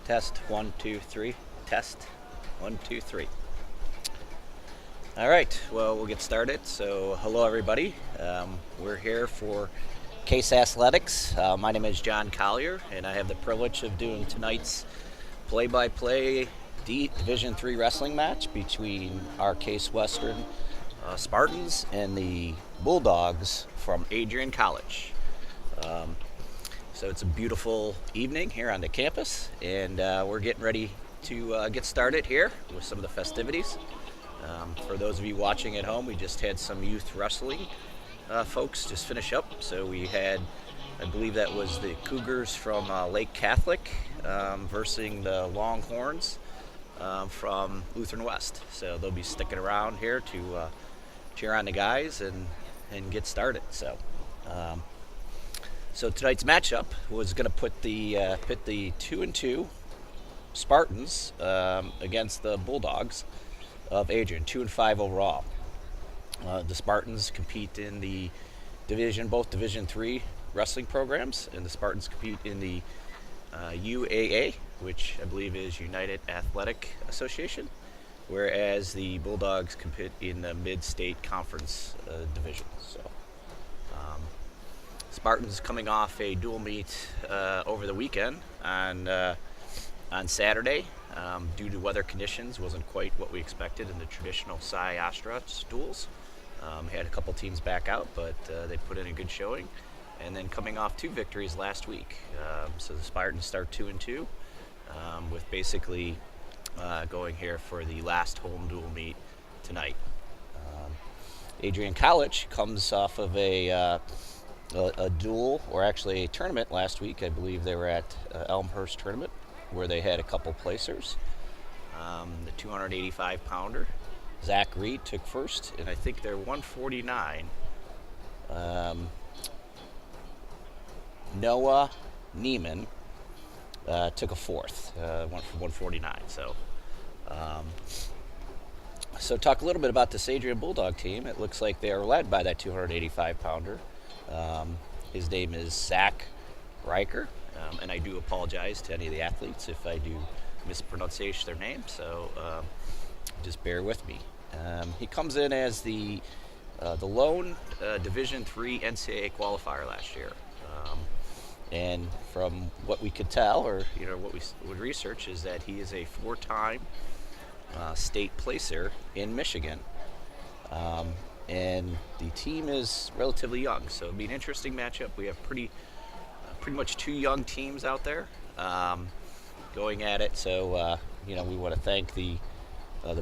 Test 1, 2, 3. Test 1, 2, 3. All right, well, we'll get started. So, hello, everybody. We're here for Case Athletics. My name is John Collier, and I have the privilege of doing tonight's play-by-play Division III wrestling match between our Case Western Spartans and the Bulldogs from Adrian College. So it's a beautiful evening here on the campus, and we're getting ready to get started here with some of the festivities. For those of you watching at home, we just had some youth wrestling folks just finish up. So we had, I believe that was the Cougars from Lake Catholic versus the Longhorns from Lutheran West. So they'll be sticking around here to cheer on the guys and get started. So tonight's matchup was going to pit the 2-2 Spartans against the Bulldogs of Adrian, 2-5 overall. The Spartans compete in the both Division III wrestling programs, and the Spartans compete in the UAA, which I believe is United Athletic Association, whereas the Bulldogs compete in the Mid-State Conference division. So. Spartans coming off a dual meet over the weekend on Saturday. Due to weather conditions, wasn't quite what we expected in the traditional CWRU duels. Had a couple teams back out, but they put in a good showing. And then coming off 2 victories last week. So the Spartans start 2-2 with basically going here for the last home dual meet tonight. Adrian College comes off of a duel, or actually a tournament last week. I believe they were at Elmhurst tournament where they had a couple placers. The 285-pounder, Zach Reed took first, and I think they're 149. Noah Neiman took a fourth, went for 149. So talk a little bit about this Adrian Bulldog team. It looks like they are led by that 285-pounder. His name is Zach Riker, and I do apologize to any of the athletes if I do mispronounce their name, so just bear with me. He comes in as the lone Division III NCAA qualifier last year, and from what we could tell, or what we would research, is that he is a 4-time state placer in Michigan. And the team is relatively young, so it'll be an interesting matchup. We have pretty much 2 young teams out there going at it. So we want to thank the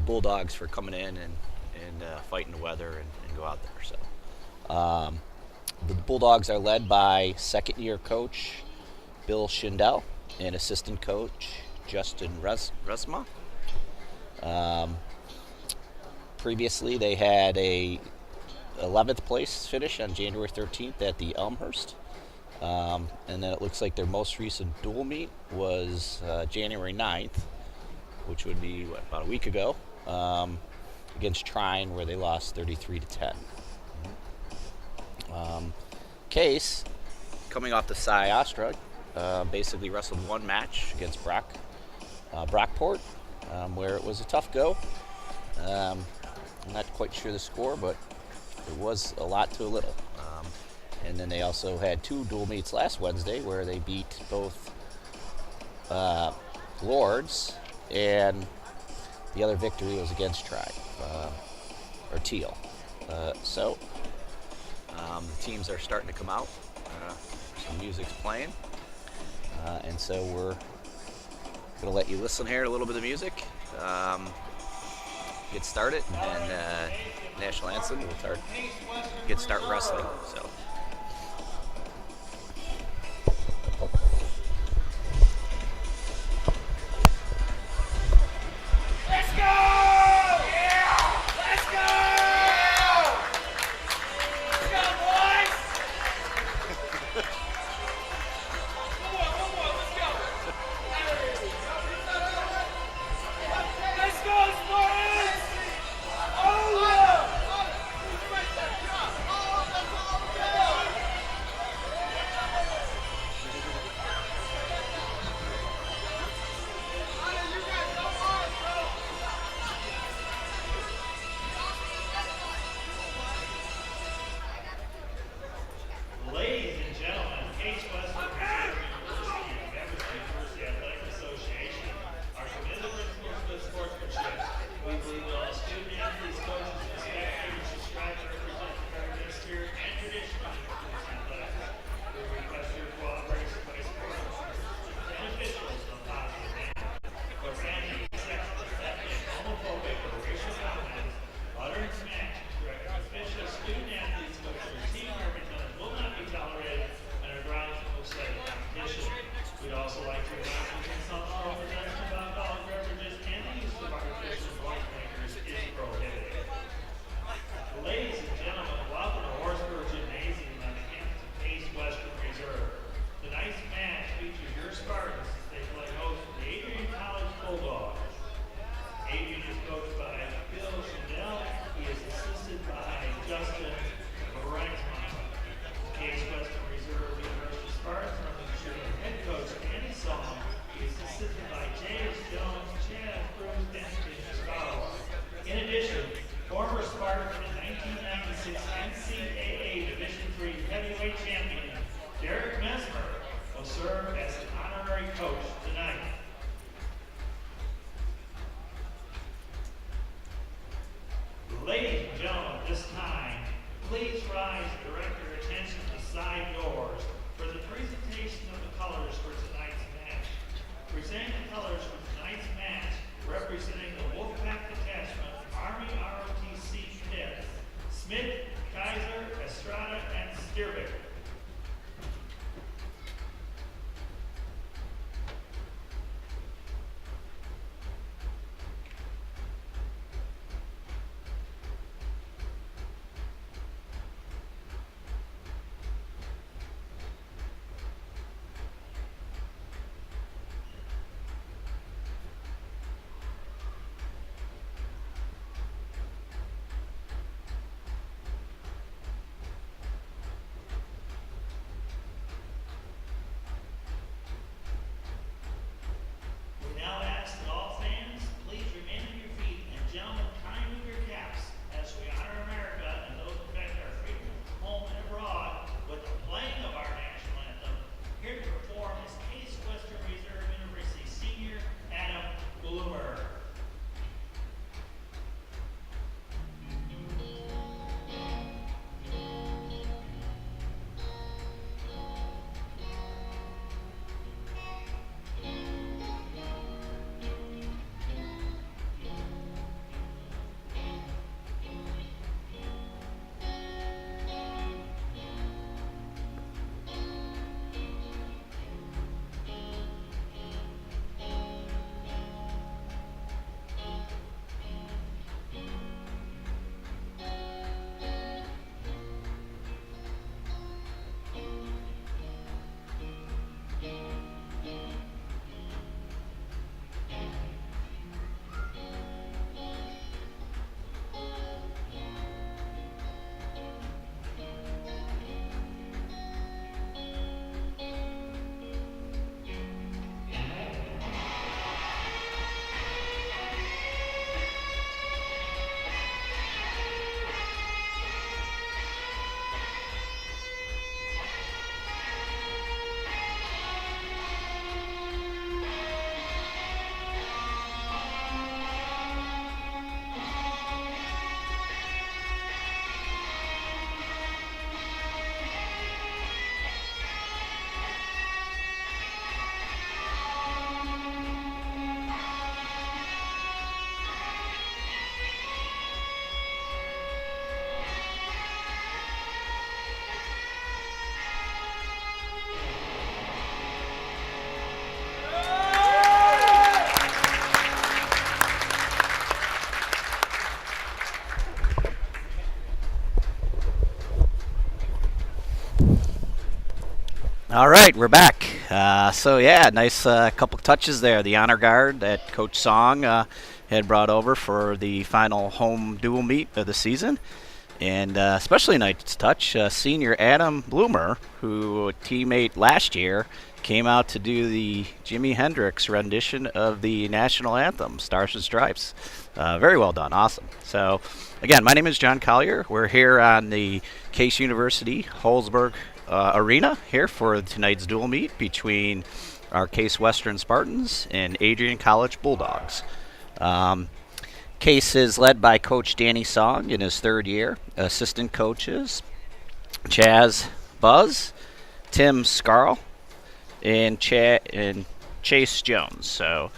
Bulldogs for coming in and fighting the weather and go out there. So the Bulldogs are led by second-year coach Bill Schindel and assistant coach Justin Resma. Previously, they had a 11th place finish on January 13th at the Elmhurst. And then it looks like their most recent dual meet was January 9th, which would be about a week ago, against Trine, where they lost 33-10. Case, coming off the CWRU, basically wrestled one match against Brockport, where it was a tough go. I'm not quite sure the score, but it was a lot to a little. And then they also had 2 dual meets last Wednesday where they beat both Lords, and the other victory was against Tribe, or Teal. So the teams are starting to come out. Some music's playing. And so we're going to let you listen here to a little bit of music. Get started, and then national anthem will start wrestling. So. Let's go! Yeah! Let's go! Let's go, boys! One more, let's go! Let's go, Spartans! Oh, yeah! guys direct your attention to side doors for the presentation of the colors for tonight's match. Presenting the colors for tonight's match, representing the Wolfpack Detachment, Army ROTC cadets, Smith, Kaiser, Estrada, and Stierbeck. We now ask that all fans please remain on your feet and gentlemen kind with your caps as we honor America and those who protect our freedom home and abroad with the playing of our national anthem. Here to perform is Case Western Reserve University senior Adam Bloomer. All right, we're back. So yeah, nice couple touches there. The honor guard that Coach Song had brought over for the final home dual meet of the season. And especially nice touch, senior Adam Bloomer, who teammate last year, came out to do the Jimi Hendrix rendition of the national anthem, Stars and Stripes. Very well done, awesome. So again, my name is John Collier. We're here on the Case University Holzberg Arena here for tonight's dual meet between our Case Western Spartans and Adrian College Bulldogs. Case is led by Coach Danny Song in his third year. Assistant coaches Chaz Buzz, Tim Scarl, and Chase Jones. So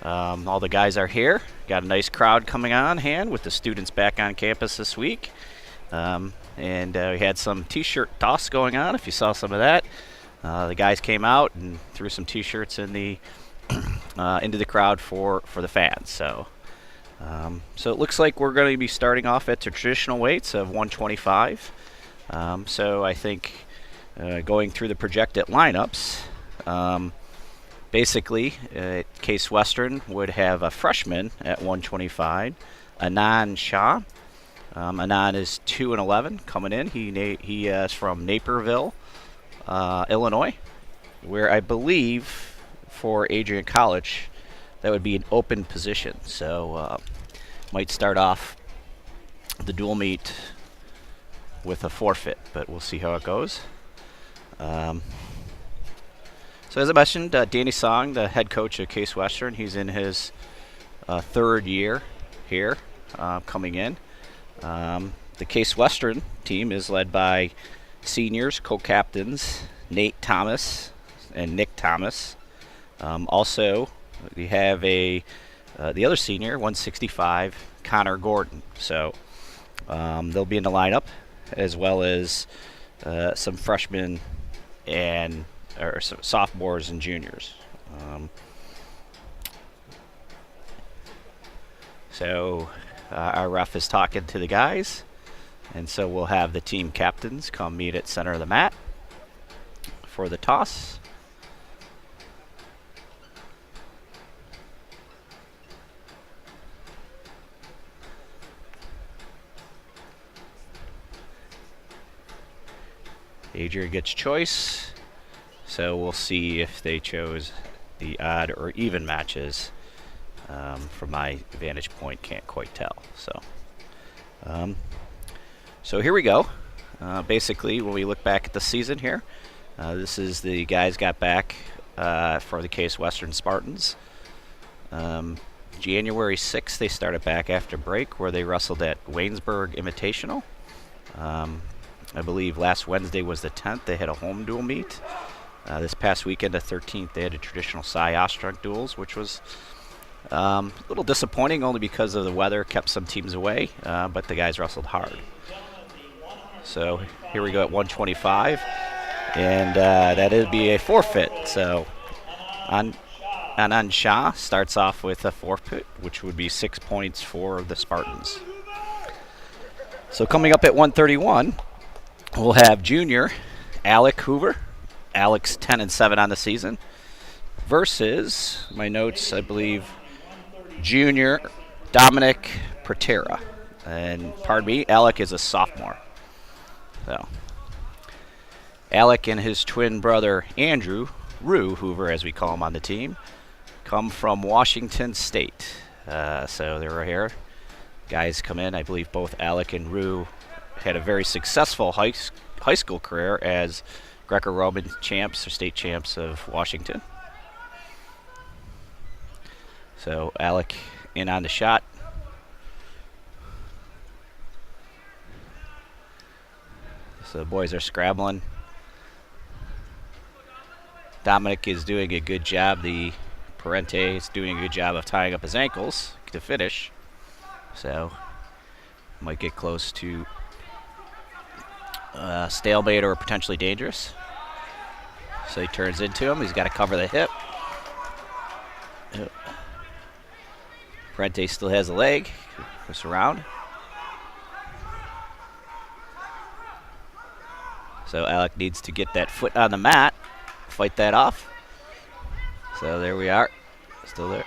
all the guys are here. Got a nice crowd coming on hand with the students back on campus this week. And we had some T-shirt toss going on, if you saw some of that. The guys came out and threw some T-shirts in the into the crowd for the fans. So it looks like we're going to be starting off at the traditional weights of 125. So I think going through the projected lineups, basically Case Western would have a freshman at 125, Anand Shah. Anand is 2-11 coming in. He is from Naperville, Illinois, where I believe for Adrian College that would be an open position. So might start off the dual meet with a forfeit, but we'll see how it goes. So as I mentioned, Danny Song, the head coach of Case Western, he's in his third year here, coming in. The Case Western team is led by seniors, co-captains Nate Thomas and Nick Thomas. Also, we have the other senior, 165, Connor Gordon. So they'll be in the lineup, as well as some freshmen and some sophomores and juniors. So our ref is talking to the guys, and so we'll have the team captains come meet at center of the mat for the toss. Adrian gets choice, so we'll see if they chose the odd or even matches. From my vantage point, can't quite tell. So here we go. Basically, when we look back at the season here, this is the guys got back for the Case Western Spartans. January 6th, they started back after break, where they wrestled at Waynesburg Invitational. I believe last Wednesday was the 10th. They had a home dual meet. This past weekend, the 13th, they had a traditional Cy Ostrunk duels, which was a little disappointing only because of the weather kept some teams away, but the guys wrestled hard. So here we go at 125, and that would be a forfeit. So Anand Shah starts off with a forfeit, which would be 6 points for the Spartans. So coming up at 131, we'll have junior Alec Hoover. Alec's 10-7 on the season, versus, my notes, I believe, junior Dominic Protera. And pardon me, Alec is a sophomore. So Alec and his twin brother Andrew Rue Hoover, as we call him on the team, come from Washington State. So they're right here. Guys come in. I believe both Alec and Rue had a very successful high school career as Greco-Roman champs or state champs of Washington. So Alec in on the shot. So the boys are scrabbling. Dominic is doing a good job. The Parente is doing a good job of tying up his ankles to finish. So might get close to stalemate or potentially dangerous. So he turns into him. He's got to cover the hip. Parente still has a leg. Goes around. So Alec needs to get that foot on the mat, fight that off. So there we are. Still there.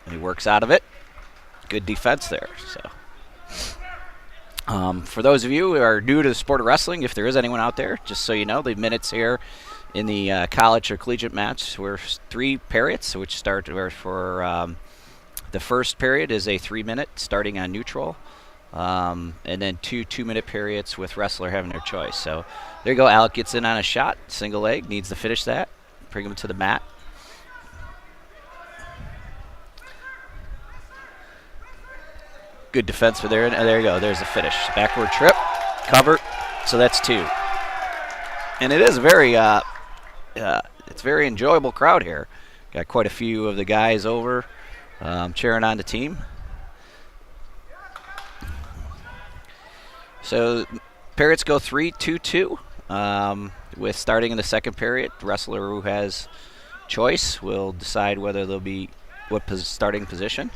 And he works out of it. Good defense there. So for those of you who are new to the sport of wrestling, if there is anyone out there, just so you know, the minutes here in the college or collegiate match were 3 periods, which start for the first period is a 3-minute starting on neutral, and then 2 2-minute periods with wrestler having their choice. So there you go. Alec gets in on a shot, single leg, needs to finish that, bring him to the mat. Good defense for there. And there you go. There's the finish. Backward trip, cover. So that's 2. And it is a very, it's very enjoyable crowd here. Got quite a few of the guys over cheering on the team. So periods go 3-2-2. With starting in the second period, the wrestler who has choice will decide whether they'll be what starting position.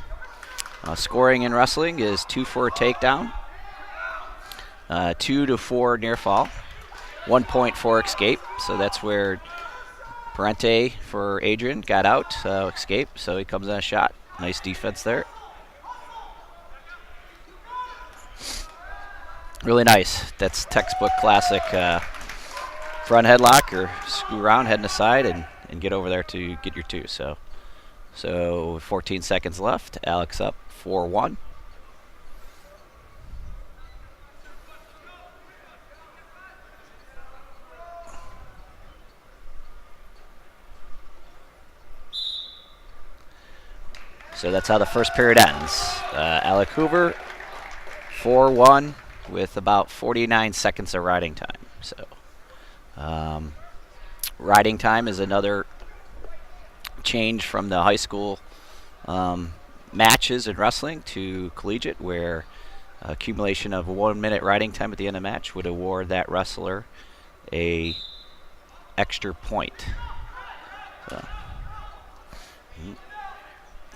Scoring in wrestling is 2 for a takedown, 2 to 4 near fall, 1 point for escape. So that's where Parente for Adrian got out, escape. So he comes on a shot. Nice defense there. Really nice. That's textbook classic front headlock or screw around, heading aside, and get over there to get your 2. So 14 seconds left. Alex up 4-1. So that's how the first period ends. Alec Hoover 4-1 with about 49 seconds of riding time. So riding time is another change from the high school matches in wrestling to collegiate, where accumulation of 1 minute riding time at the end of the match would award that wrestler a extra point. So,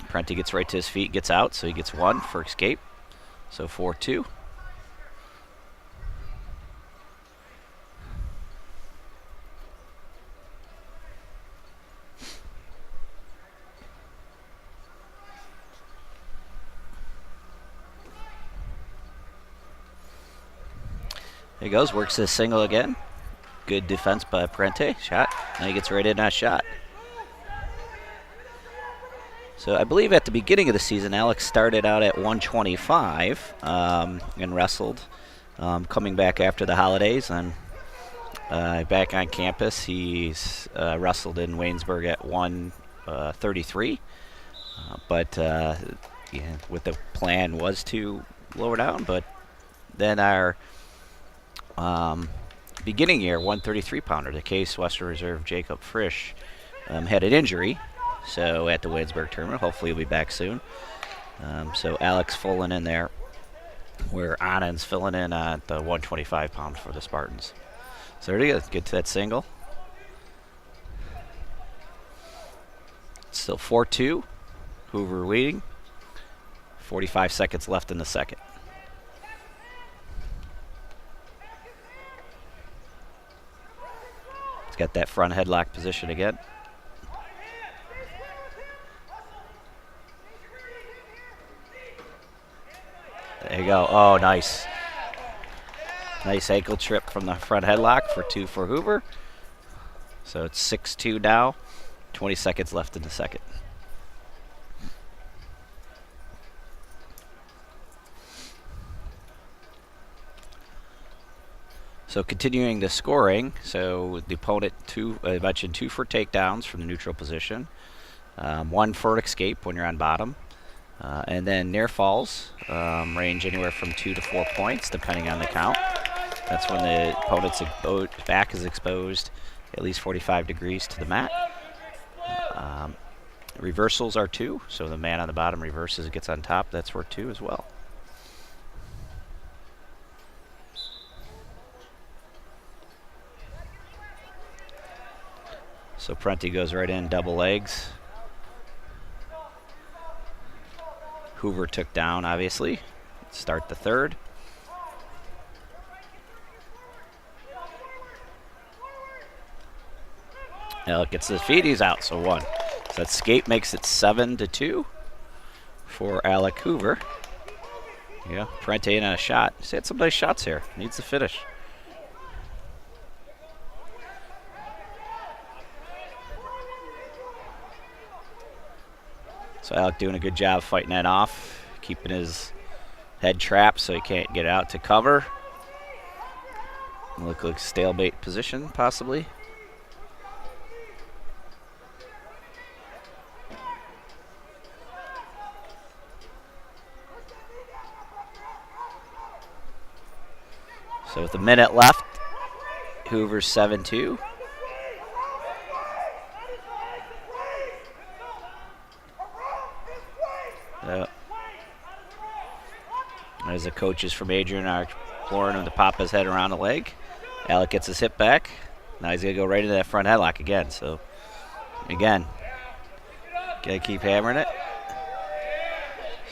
Prenti gets right to his feet, gets out, so he gets 1 for escape. So 4-2. There he goes, works his single again. Good defense by Prenti. Shot. Now he gets right in that shot. So I believe at the beginning of the season, Alex started out at 125 and wrestled. Coming back after the holidays and back on campus, he's wrestled in Waynesburg at 133. But what the plan was to lower down, but then our beginning year 133 pounder, the Case Western Reserve Jacob Frisch, had an injury. So at the Waynesburg tournament, hopefully he'll be back soon. So Alex filling in there, where Anand's filling in at the 125 pound for the Spartans. So there he goes, get to that single. Still 4-2, Hoover leading. 45 seconds left in the second. He's got that front headlock position again. There you go. Oh, nice. Nice ankle trip from the front headlock for 2 for Hoover. So it's 6-2 now. 20 seconds left in the second. So continuing the scoring, so the opponent I mentioned 2 for takedowns from the neutral position, 1 for escape when you're on bottom, and then near falls range anywhere from 2 to 4 points depending on the count. That's when the opponent's back is exposed at least 45 degrees to the mat. Reversals are 2, so the man on the bottom reverses, gets on top. That's worth 2 as well. So Prenti goes right in, double legs. Hoover took down, obviously. Start the third. Alec gets his feet, he's out, so 1. So that skate makes it 7-2 for Alec Hoover. Yeah, Prenti in a shot. He's had some nice shots here. Needs to finish. So Alec doing a good job fighting that off, keeping his head trapped so he can't get out to cover. Look like stalemate position, possibly. So with a minute left, Hoover's 7-2. As the coaches from Adrian are imploring him to pop his head around the leg. Alec gets his hip back. Now he's going to go right into that front headlock again. So, again, got to keep hammering it.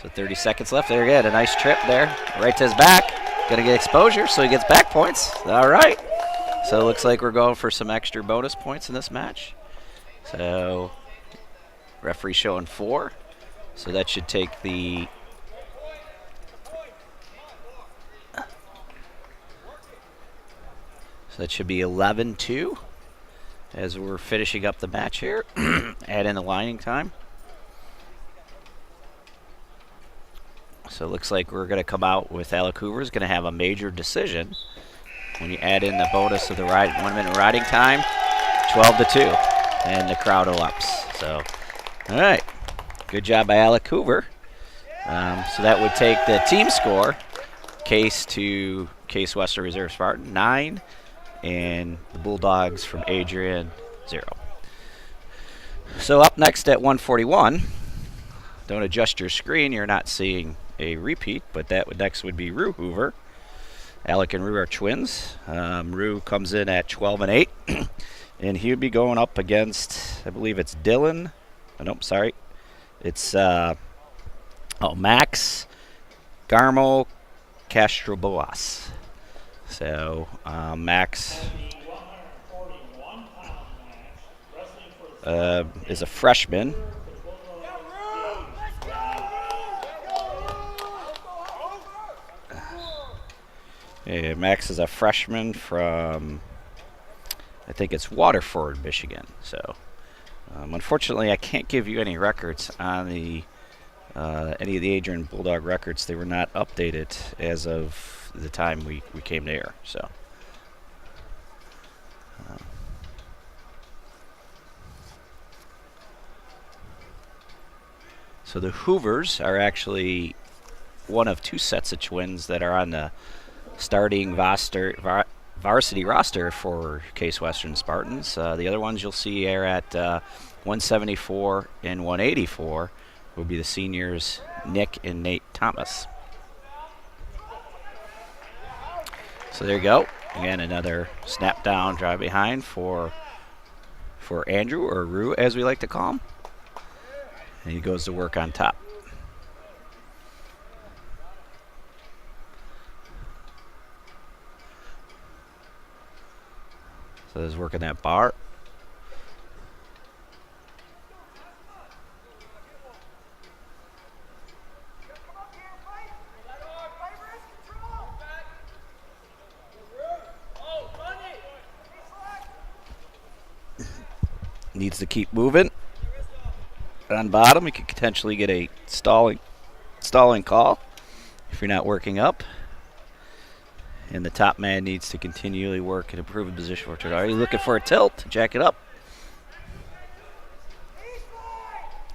So 30 seconds left. There again, a nice trip there. Right to his back. Going to get exposure, so he gets back points. All right. So it looks like we're going for some extra bonus points in this match. So, referee showing 4. So that should take the... So that should be 11-2 as we're finishing up the match here. Add in the lining time. So it looks like we're going to come out with Alec Hoover is going to have a major decision when you add in the bonus of the 1 minute riding time. 12-2, and the crowd erupts. So, all right, good job by Alec Hoover. So that would take the team score. Case to Case Western Reserve Spartan, 9. And the Bulldogs from Adrian, 0. So up next at 141, don't adjust your screen, you're not seeing a repeat, but next would be Rue Hoover. Alec and Rue are twins. Rue comes in at 12 and 8, and he would be going up against, I believe it's Dylan. Oh, nope, sorry. It's Max Garmo Castroboas. So Max is a freshman. Yeah, Max is a freshman from, I think it's Waterford, Michigan. So unfortunately, I can't give you any records on the any of the Adrian Bulldog records. They were not updated as of the time we came to air. So so the Hoovers are actually one of 2 sets of twins that are on the starting varsity roster for Case Western Spartans. The other ones you'll see are at 174 and 184 will be the seniors Nick and Nate Thomas. So there you go. Again, another snap down, drive behind for Andrew, or Rue as we like to call him. And he goes to work on top. So he's working that bar. Needs to keep moving. On bottom, you could potentially get a stalling call if you're not working up. And the top man needs to continually work and improve in position for turn. Are you looking for a tilt? Jack it up.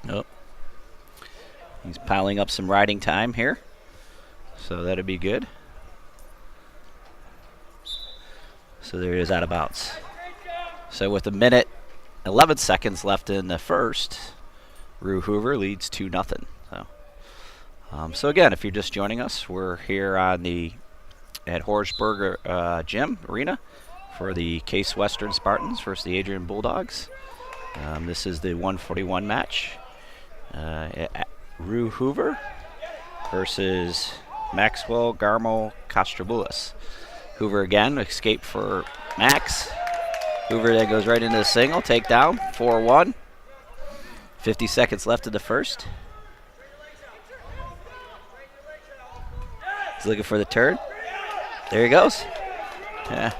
Nope. He's piling up some riding time here. So that'll be good. So there it is, out of bounds. So with 1 minute, 11 seconds left in the first, Rue Hoover leads 2-0. So again, if you're just joining us, we're here at Horsburgh Gym Arena for the Case Western Spartans versus the Adrian Bulldogs. This is the 141 match. Rue Hoover versus Maxwell Garmo Castrobulas. Hoover again, escape for Max. Hoover then goes right into the single, takedown, 4-1. 50 seconds left in the first. He's looking for the turn. There he goes. Yeah.